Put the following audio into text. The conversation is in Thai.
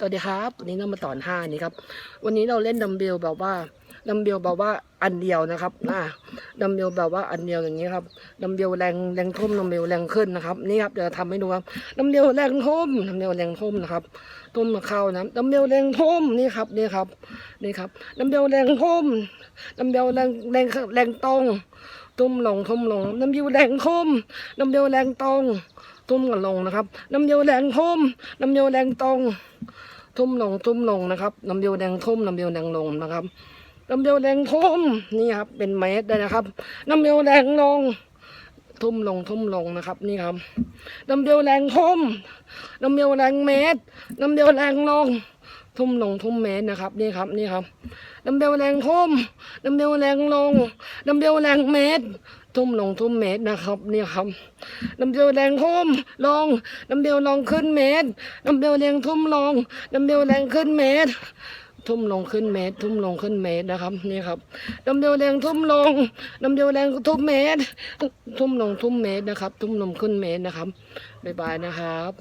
สวัสดีครับวันนี้เรามาสอนท่านี้ครับวันนี้เราเล่นดัมเบลแบบว่าอันเดียวนะครับดัมเบลแบบว่าอันเดียวอย่างนี้ครับดัมเบลแรงทุ่มดัมเบลแรงขึ้นนะครับนี่ครับเดี๋ยวทำให้ดูครับดัมเบลแรงทุ่มนะครับทุ่มมาเข้านะดัมเบลแรงทุ่มนี่ครับดัมเบลแรงทุ่มดัมเบลแรงตรงทุ่มลงดัมเบลแรงทุ่มดัมเบลแรงตรงทุ่มกันลงนะครับดัมเบลแรงทุ่มดัมเบลแรงตรงทุ่มลงนะครับดัมเบลแรงทุ่มดัมเบลแรงลงนะครับดัมเบลแรงทุ่มนี่ครับเป็นเมตรได้นะครับดัมเบลแรงลงทุ่มลงนะครับนี่ครับดัมเบลแรงทุ่มดัมเบลแรงเมตรดัมเบลแรงลงทุ่มเมตรนะครับนี่ครับดัมเบลแรงทุ่มดัมเบลแรงลงดัมเบลแรงเมตรทุ่มเมตรนะครับนี่ครับดัมเบลแรงทุ่มลงดัมเบลลงขึ้นเมตรดัมเบลแรงทุ่มลงดัมเบลแรงขึ้นเมตรทุ่มลงขึ้นเมตรนะครับนี่ครับดัมเบลแรงทุ่มลงดัมเบลแรงทุ่มเมตรทุ่มเมตรนะครับทุ่มลงขึ้นเมตรนะครับบ๊ายบายนะครับ